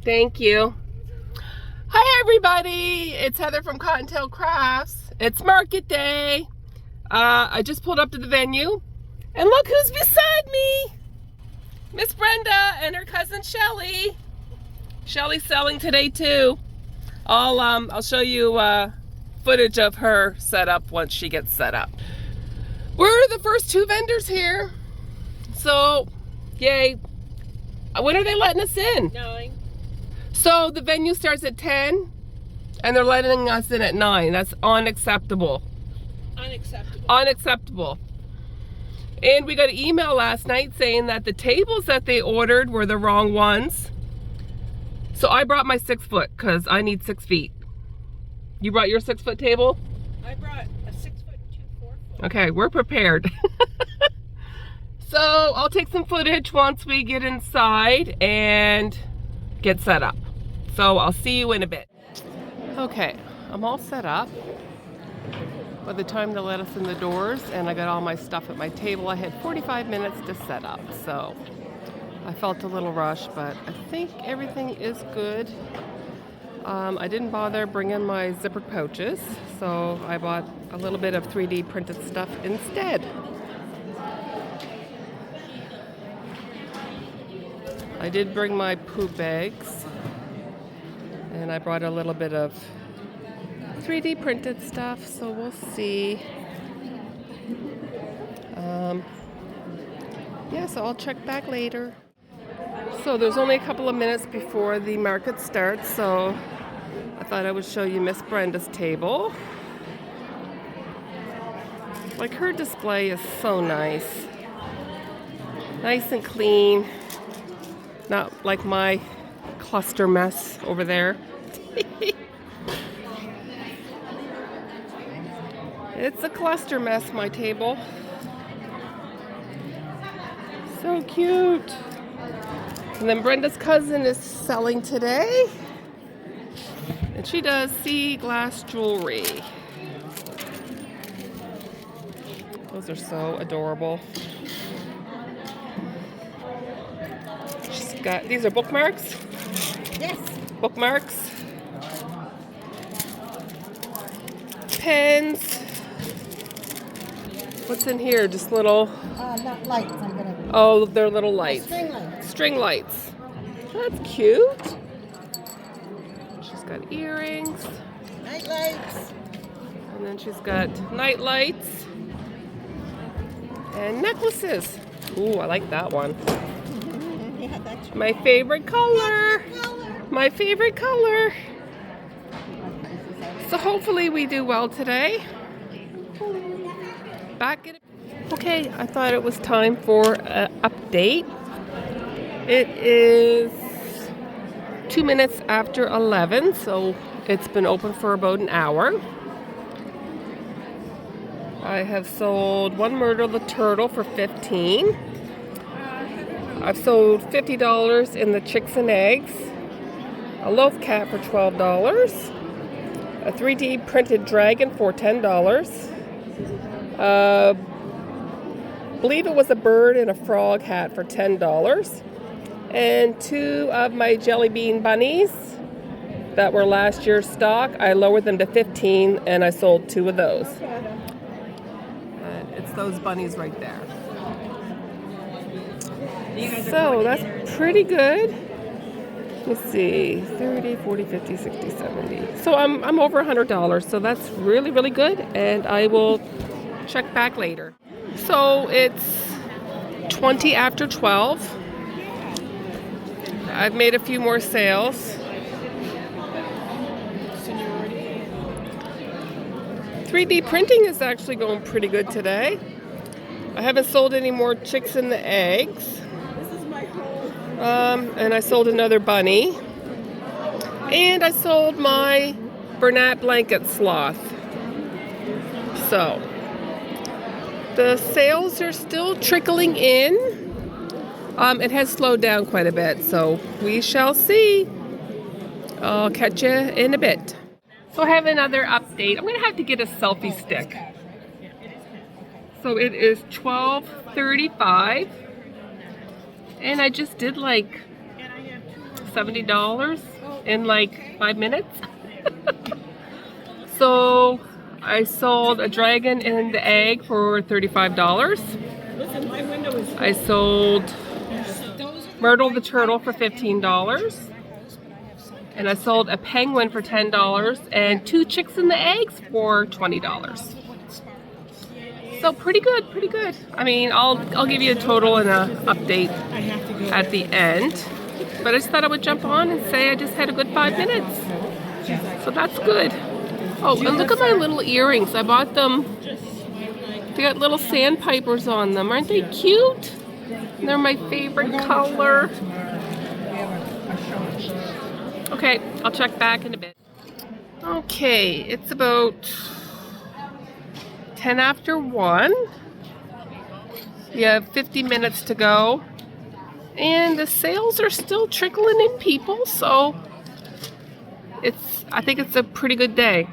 Thank you. Hi everybody, it's Heather from Cottontail Crafts. It's market day. I just pulled up to the venue and look who's beside me. Miss Brenda and her cousin Shelly. Shelly's selling today too. I'll show you footage of her setup once she gets set up. We're the first two vendors here, so yay. When are they letting us in? 9. So the venue starts at 10 and they're letting us in at 9. That's unacceptable. Unacceptable. Unacceptable. And we got an email last night saying that the tables that they ordered were the wrong ones. So I brought my 6 foot because I need 6 feet. You brought your 6 foot table? I brought a 6 foot and 2 4-foot. Okay, we're prepared. So I'll take some footage once we get inside and get set up. So I'll see you in a bit. Okay, I'm all set up. By the time they let us in the doors and I got all my stuff at my table, I had 45 minutes to set up. So I felt a little rushed, but I think everything is good. I didn't bother bringing my zipper pouches, so I bought a little bit of 3D printed stuff instead. I did bring my poop bags, and I brought a little bit of 3D printed stuff, so we'll see. Yeah, so I'll check back later. So there's only a couple of minutes before the market starts, so I thought I would show you Miss Brenda's table. Like, her display is so nice. Nice and clean. Not like my cluster mess over there. It's a cluster mess, my table. So cute. And then Brenda's cousin is selling today. And she does sea glass jewelry. Those are so adorable. She's got, these are bookmarks? Yes. Bookmarks. Pens. What's in here? Just little... Not lights. I'm gonna. Oh, they're little lights. String lights. String lights. That's cute. She's got earrings. Night lights. And then she's got night lights. And necklaces. Ooh, I like that one. Yeah, that's My favorite color. My favorite color. So hopefully we do well today. Back at it. Okay, I thought it was time for an update. It is 2 minutes after 11, so it's been open for about an hour. I have sold one Myrtle the Turtle for $15. I've sold $50 in the chicks and eggs. A loaf cat for $12. A 3D printed dragon for $10. Believe it was a bird and a frog hat for $10. And 2 of my jelly bean bunnies that were last year's stock, I lowered them to $15 and I sold 2 of those. And it's those bunnies right there. So that's pretty good. Let's see, 30, 40, 50, 60, 70. So I'm over $100, so that's really, really good. And I will check back later. So it's 20 after 12. I've made a few more sales. 3D printing is actually going pretty good today. I haven't sold any more chicks and the eggs. And I sold another bunny. And I sold my Bernat blanket sloth. So the sales are still trickling in. It has slowed down quite a bit, so we shall see. I'll catch you in a bit. So I have another update. I'm going to have to get a selfie stick. So it is 12:35. And I just did like $70 in like 5 minutes. So I sold a dragon and the egg for $35. I sold Myrtle the turtle for $15. And I sold a penguin for $10 and 2 chicks and the eggs for $20. So pretty good, pretty good. I mean, I'll give you a total and a update at the end. But I just thought I would jump on and say I just had a good 5 minutes. So that's good. Oh, and look at my little earrings. I bought them. They got little sandpipers on them. Aren't they cute? They're my favorite color. Okay, I'll check back in a bit. Okay, it's about 10 after 1. We have 50 minutes to go. And the sales are still trickling in, people, so I think it's a pretty good day.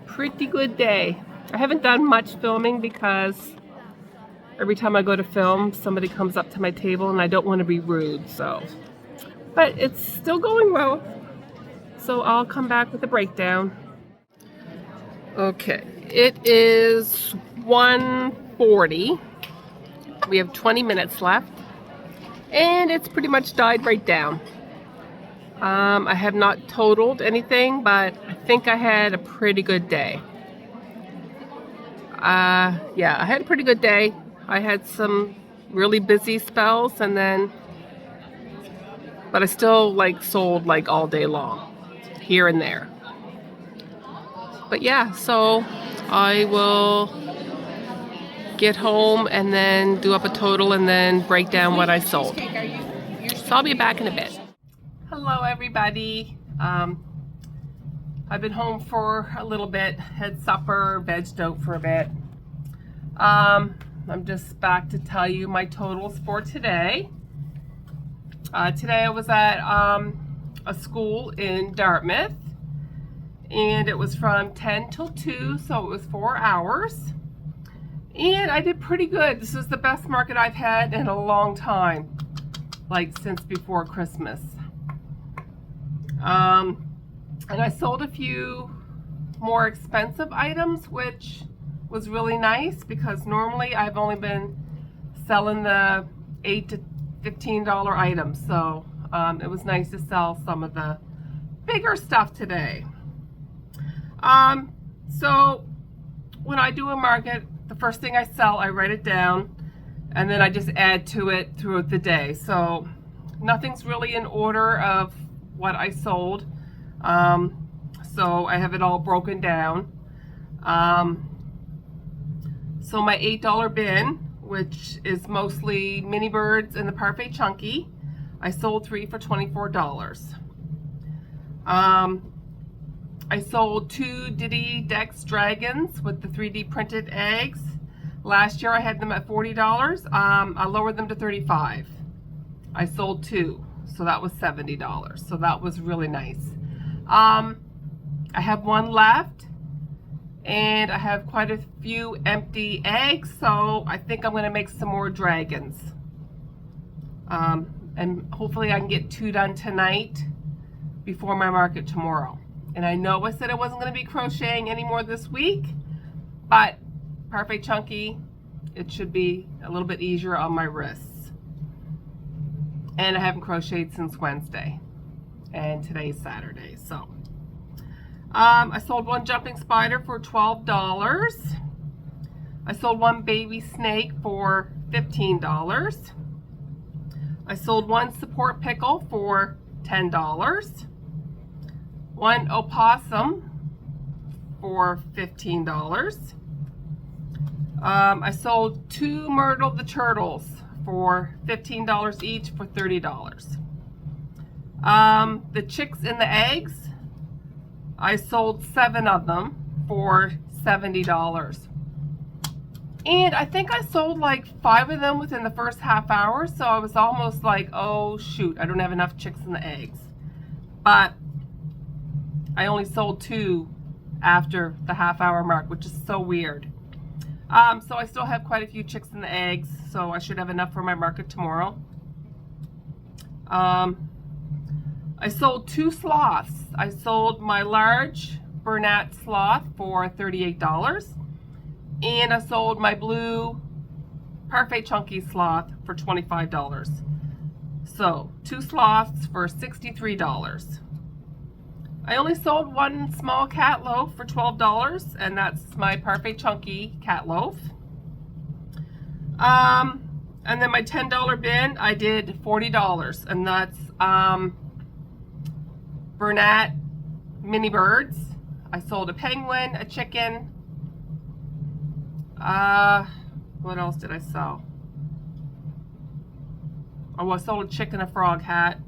Pretty good day. I haven't done much filming because every time I go to film, somebody comes up to my table and I don't want to be rude, so. But it's still going well. So I'll come back with a breakdown. Okay, it is 1:40. We have 20 minutes left. And it's pretty much died right down. I have not totaled anything, but I think I had a pretty good day. Yeah, I had a pretty good day. I had some really busy spells and then, but I still like sold like all day long, here and there. But yeah, so I will get home and then do up a total and then break down what I sold. So I'll be back in a bit. Hello everybody. I've been home for a little bit, had supper, vegged out for a bit. I'm just back to tell you my totals for today. Today I was at a school in Dartmouth, and it was from 10 till 2, so it was 4 hours. And I did pretty good. This is the best market I've had in a long time, like since before Christmas. And I sold a few more expensive items, which was really nice because normally I've only been selling the $8 to $15 items. So it was nice to sell some of the bigger stuff today. So when I do a market, the first thing I sell, I write it down and then I just add to it throughout the day. So nothing's really in order of what I sold. So I have it all broken down. So my $8 bin, which is mostly mini birds and the parfait chunky, I sold 3 for $24. I sold 2 Diddy Dex dragons with the 3D printed eggs. Last year I had them at $40. I lowered them to $35. I sold 2, so that was $70. So that was really nice. I have 1 left, and I have quite a few empty eggs, so I think I'm going to make some more dragons. And hopefully I can get 2 done tonight before my market tomorrow. And I know I said I wasn't going to be crocheting anymore this week, but parfait chunky, it should be a little bit easier on my wrists. And I haven't crocheted since Wednesday, and today's Saturday, so. I sold 1 jumping spider for $12. I sold 1 baby snake for $15. I sold 1 support pickle for $10. 1 opossum for $15. I sold 2 Myrtle the turtles for $15 each for $30. The chicks and the eggs, I sold 7 of them for $70. And I think I sold like 5 of them within the first half hour, so I was almost like, oh shoot, I don't have enough chicks and the eggs. But I only sold 2 after the half hour mark, which is so weird. So I still have quite a few chicks and the eggs, so I should have enough for my market tomorrow. I sold 2 sloths. I sold my large Bernat sloth for $38, and I sold my blue Parfait Chunky sloth for $25. So 2 sloths for $63. I only sold 1 small cat loaf for $12, and that's my Parfait Chunky cat loaf. And then my $10 bin, I did $40, and that's Bernat mini birds. I sold a penguin, a chicken. What else did I sell? Oh, I sold a chicken, a frog hat,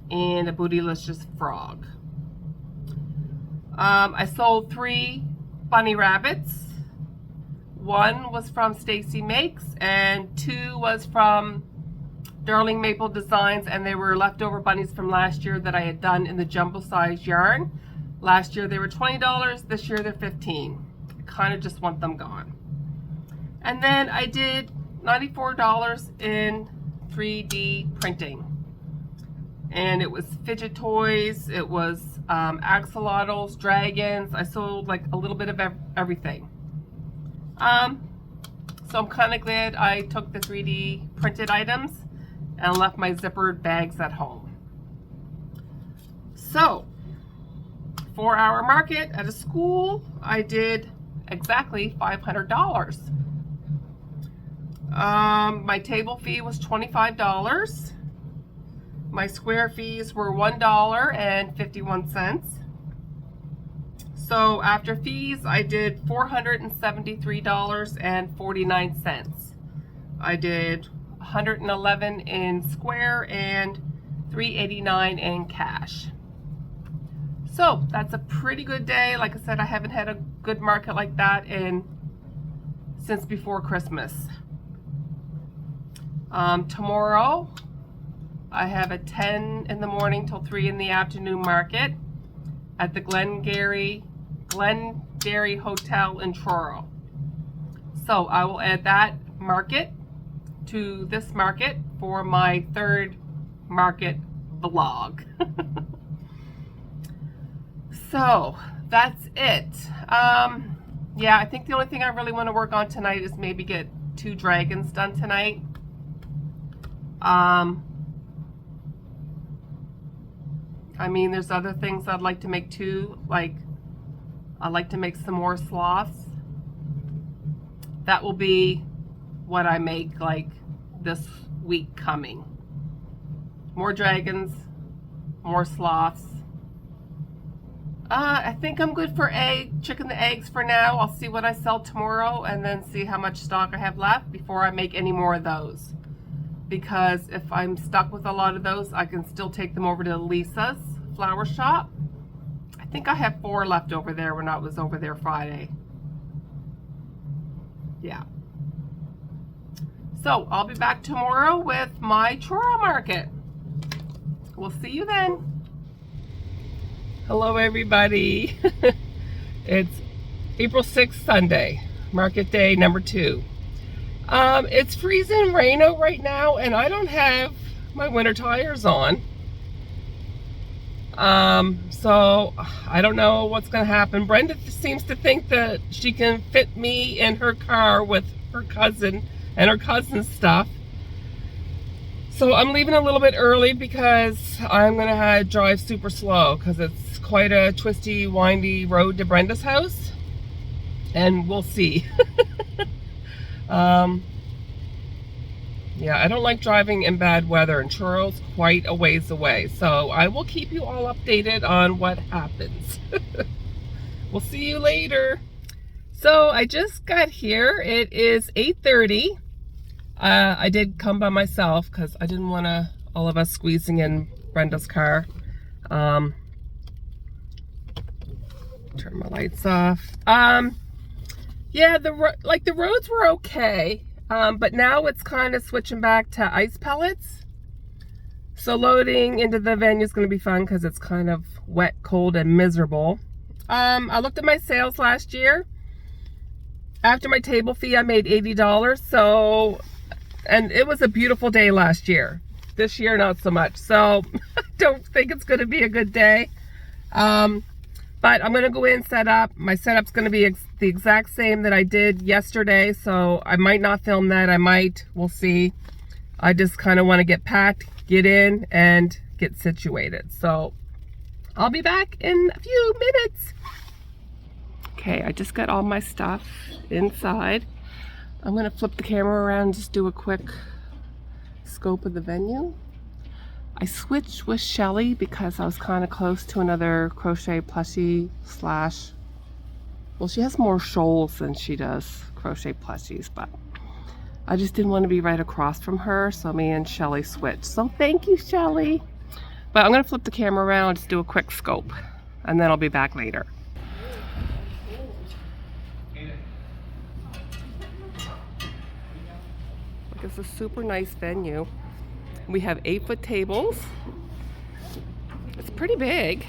and a bootylicious frog. I sold 3 bunny rabbits. 1 was from Stacy Makes, and 2 was from Darling Maple Designs, and they were leftover bunnies from last year that I had done in the jumbo size yarn. Last year they were $20, this year they're $15. I kind of just want them gone. And then I did $94 in 3D printing. And it was fidget toys, it was axolotls, dragons. I sold like a little bit of everything. So I'm kind of glad I took the 3D printed items and left my zippered bags at home. So, 4-hour market at a school, I did exactly $500. My table fee was $25. My square fees were $1.51. So after fees, I did $473.49. I did $111 in square and $389 in cash. So that's a pretty good day. Like I said, I haven't had a good market like that since before Christmas. Tomorrow, I have a 10 in the morning till 3 in the afternoon market at the Glengarry Hotel in Truro. So I will add that market to this market for my 3rd market vlog. So that's it. Yeah, I think the only thing I really want to work on tonight is maybe get 2 dragons done tonight. I mean, there's other things I'd like to make too, like I'd like to make some more sloths. That will be what I make like this week coming. More dragons, more sloths. I think I'm good for chicken the eggs for now. I'll see what I sell tomorrow and then see how much stock I have left before I make any more of those. Because if I'm stuck with a lot of those, I can still take them over to Lisa's flower shop. I think I have 4 left over there when I was over there Friday. Yeah. So I'll be back tomorrow with my Truro market. We'll see you then. Hello everybody. It's April 6th, Sunday, market day number 2. It's freezing rain out right now, and I don't have my winter tires on. So I don't know what's going to happen. Brenda seems to think that she can fit me in her car with her cousin and her cousin's stuff. So I'm leaving a little bit early because I'm going to drive super slow because it's quite a twisty, windy road to Brenda's house. And we'll see. Yeah, I don't like driving in bad weather, and Truro's quite a ways away. So I will keep you all updated on what happens. We'll see you later. So I just got here. It is 8:30. I did come by myself because I didn't want all of us squeezing in Brenda's car. Turn my lights off. Yeah, the roads were okay. But now it's kind of switching back to ice pellets. So loading into the venue is going to be fun because it's kind of wet, cold, and miserable. I looked at my sales last year. After my table fee, I made $80. So, and it was a beautiful day last year. This year, not so much. So don't think it's going to be a good day. But I'm going to go in and set up. My setup's going to be the exact same that I did yesterday. So I might not film that. I might. We'll see. I just kind of want to get packed, get in, and get situated. So I'll be back in a few minutes. Okay, I just got all my stuff inside. I'm going to flip the camera around and just do a quick scope of the venue. I switched with Shelly because I was kind of close to another crochet plushie slash, well, she has more shawls than she does crochet plushies, but I just didn't want to be right across from her, so me and Shelly switched. So thank you, Shelly. But I'm going to flip the camera around and just do a quick scope, and then I'll be back later. Like, it's a super nice venue. We have 8-foot tables. It's pretty big.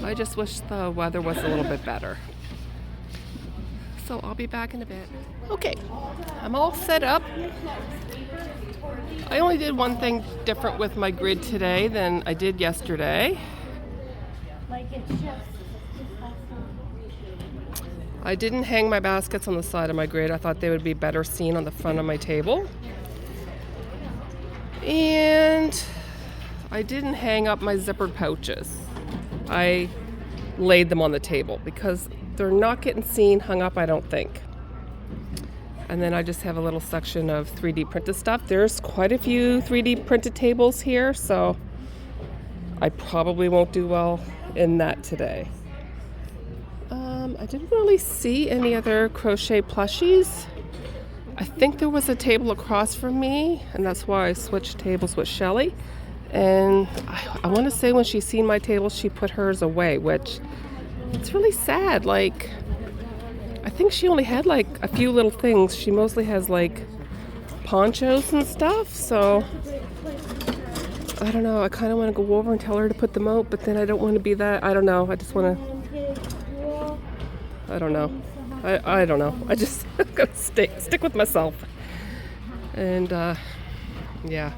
I just wish the weather was a little bit better. So I'll be back in a bit. Okay, I'm all set up. I only did one thing different with my grid today than I did yesterday. I didn't hang my baskets on the side of my grid. I thought they would be better seen on the front of my table. And I didn't hang up my zippered pouches. I laid them on the table because they're not getting seen, hung up, I don't think. And then I just have a little section of 3D printed stuff. There's quite a few 3D printed tables here, so I probably won't do well in that today. I didn't really see any other crochet plushies. I think there was a table across from me, and that's why I switched tables with Shelly. And I want to say when she seen my table, she put hers away, which it's really sad. Like, I think she only had like a few little things. She mostly has like ponchos and stuff. So I don't know. I kind of want to go over and tell her to put them out, but then I don't want to be that. I don't know. I just want to. I don't know. I don't know. I just gotta stick with myself. And yeah.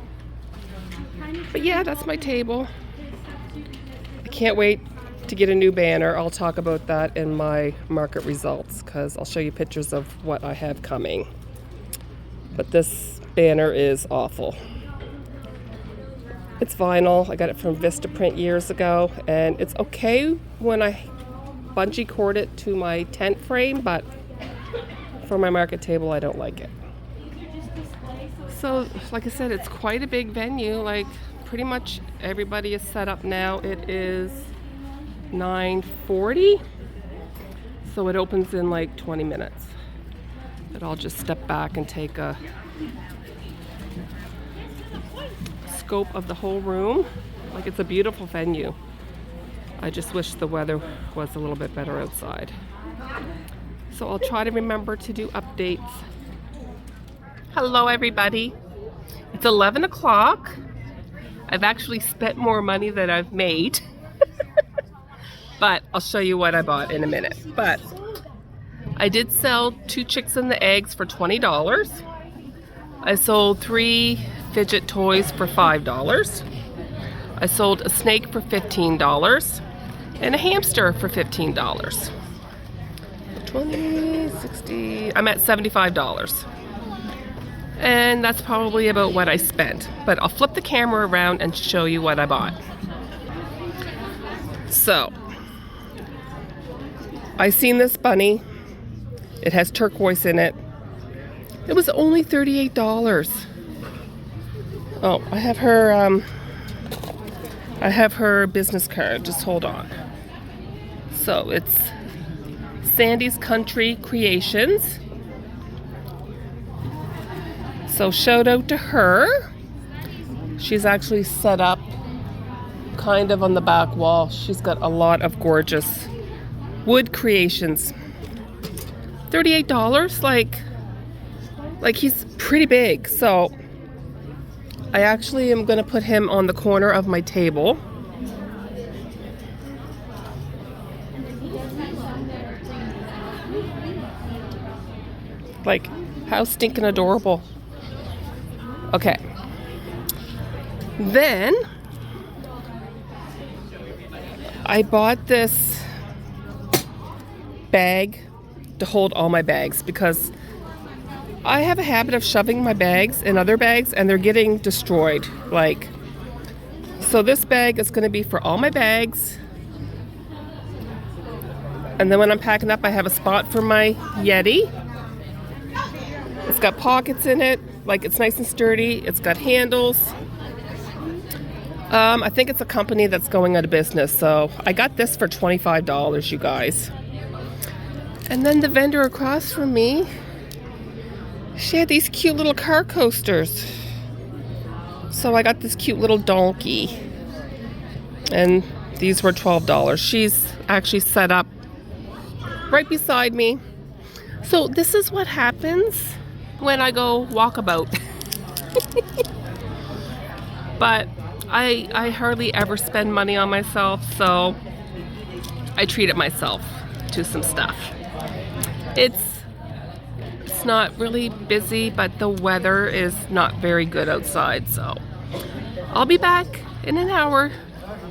But yeah, that's my table. I can't wait to get a new banner. I'll talk about that in my market results because I'll show you pictures of what I have coming. But this banner is awful. It's vinyl. I got it from Vistaprint years ago, and it's okay when I bungee cord it to my tent frame, but for my market table, I don't like it. So, like I said, it's quite a big venue. Like, pretty much everybody is set up now. It is 9:40, so it opens in like 20 minutes. But I'll just step back and take a scope of the whole room. Like, it's a beautiful venue. I just wish the weather was a little bit better outside. So I'll try to remember to do updates. Hello, everybody. It's 11 o'clock. I've actually spent more money than I've made. But I'll show you what I bought in a minute. But I did sell 2 chicks and the eggs for $20. I sold 3 fidget toys for $5. I sold a snake for $15 and a hamster for $15. 20, 60, I'm at $75. And that's probably about what I spent. But I'll flip the camera around and show you what I bought. So, I seen this bunny. It has turquoise in it. It was only $38. Oh, I have her business card. Just hold on. So it's Sandy's Country Creations. So shout out to her. She's actually set up kind of on the back wall. She's got a lot of gorgeous wood creations. $38, like he's pretty big. So I actually am gonna put him on the corner of my table. Like, how stinking adorable. Okay, Then I bought this bag to hold all my bags because I have a habit of shoving my bags in other bags and they're getting destroyed. So this bag is going to be for all my bags. And then when I'm packing up, I have a spot for my Yeti. It's got pockets in it, it's nice and sturdy. It's got handles. I think it's a company that's going out of business, so I got this for $25, you guys. And then the vendor across from me, she had these cute little car coasters. So I got this cute little donkey. And these were $12. She's actually set up right beside me. So this is what happens when I go walkabout. But I hardly ever spend money on myself, so I treated myself to some stuff. It's not really busy, but the weather is not very good outside, so I'll be back in an hour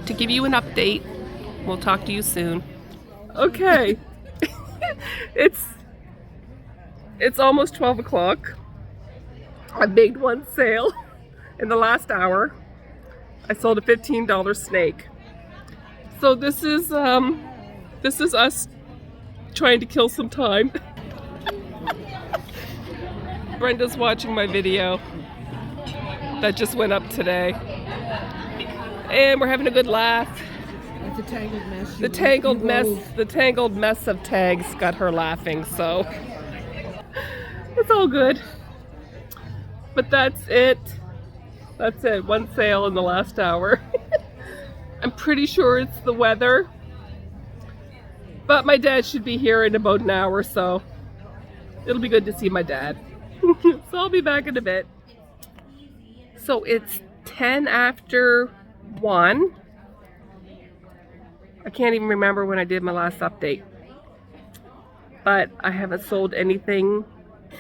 to give you an update. We'll talk to you soon. Okay. It's almost 12 o'clock. I made one sale in the last hour. I sold a $15 snake. So this is us trying to kill some time. Brenda's watching my video that just went up today. And we're having a good laugh. It's a tangled mess. The tangled mess of tags got her laughing, so it's all good. But that's it. That's it. One sale in the last hour. I'm pretty sure it's the weather. But my dad should be here in about an hour, so it'll be good to see my dad. So I'll be back in a bit. So it's 10 after 1. I can't even remember when I did my last update. But I haven't sold anything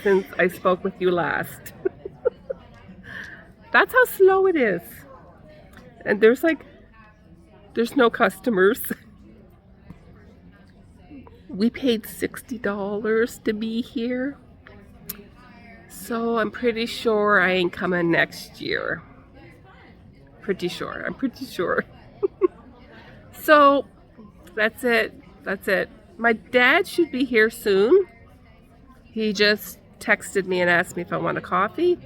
since I spoke with you last. That's how slow it is. And there's no customers. We paid $60 to be here. So I'm pretty sure I ain't coming next year. I'm pretty sure. So that's it. My dad should be here soon. He just texted me and asked me if I want a coffee.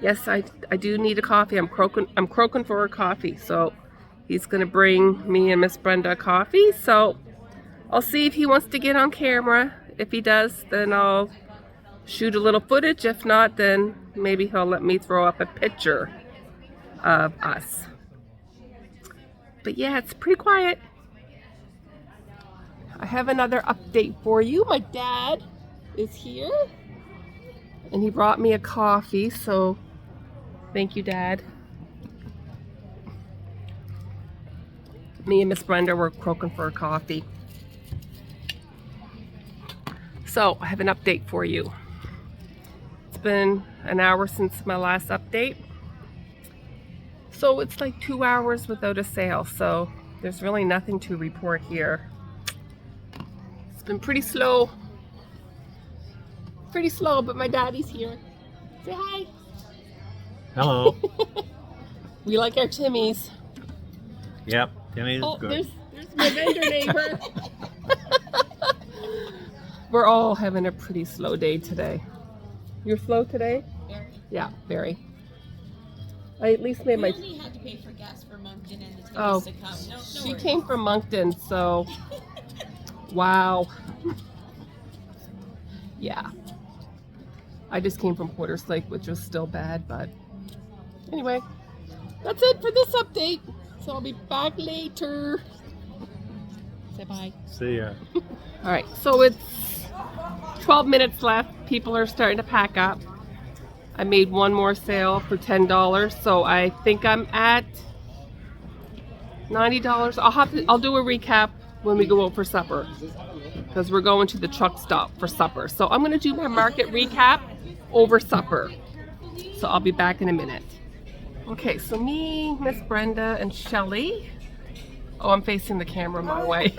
Yes, I do need a coffee. I'm croaking for a coffee. So he's gonna bring me and Miss Brenda a coffee. So I'll see if he wants to get on camera. If he does, then I'll shoot a little footage. If not, then maybe he'll let me throw up a picture of us. But yeah, it's pretty quiet. I have another update for you. My dad is here and he brought me a coffee, so thank you, Dad. Me and Miss Brenda were croaking for a coffee. So I have an update for you. It's been an hour since my last update. So it's like 2 hours without a sale, so there's really nothing to report here. It's been pretty slow. But my daddy's here. Say hi. Hello. We like our Timmy's. Yep, Timmy's Oh, good. there's my vendor neighbor. We're all having a pretty slow day today. You're slow today? Very. Yeah, very. I at least made We my... only had to pay for gas for Moncton and the tickets Oh, to come. No she worries. came from Moncton, so... Wow. Yeah. I just came from Porter's Lake, which was still bad, but... Anyway, that's it for this update. So I'll be back later. Say bye. See ya. All right, so it's 12 minutes left. People are starting to pack up. I made one more sale for $10, so I think I'm at $90. I'll do a recap when we go out for supper because we're going to the truck stop for supper. So I'm going to do my market recap over supper. So I'll be back in a minute. Okay, so me, Miss Brenda, and Shelly. Oh, I'm facing the camera my way.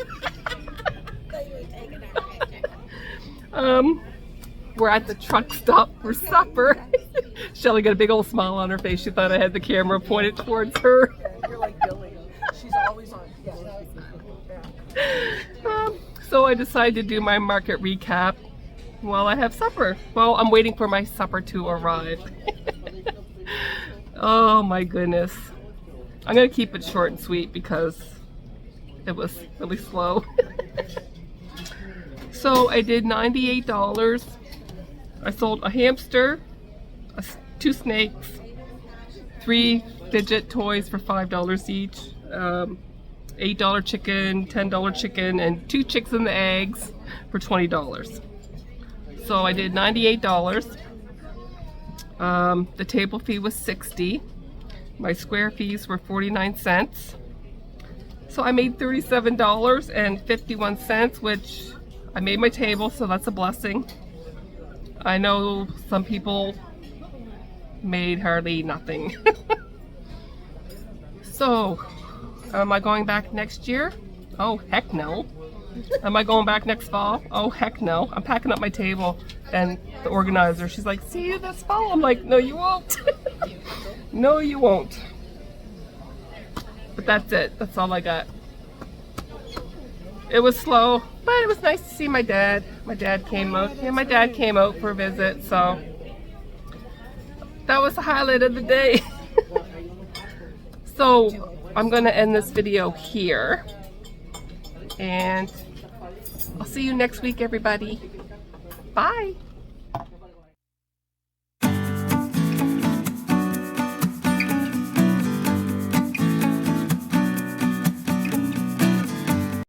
We're at the truck stop for supper. Shelly got a big old smile on her face. She thought I had the camera pointed towards her. You're like Billy. She's always on. So I decided to do my market recap while I have supper. Well, I'm waiting for my supper to arrive. Oh my goodness. I'm gonna keep it short and sweet because it was really slow. So I did $98. I sold a hamster, 2 snakes, 3 fidget toys for $5 each, $8 chicken, $10 chicken, and 2 chicks and the eggs for $20. So I did $98. The table fee was $60. My square fees were 49 cents. So I made $37.51, which I made my table, so that's a blessing. I know some people made hardly nothing. So, am I going back next year? Oh, heck no. Am I going back next fall? Oh, heck no. I'm packing up my table, and the organizer, she's like, see you this fall? I'm like, no, you won't. No, you won't. But that's it. That's all I got. It was slow, but it was nice to see my dad. My dad came out. Yeah, my dad came out for a visit, so that was the highlight of the day. So I'm gonna end this video here, and I'll see you next week, everybody. Bye.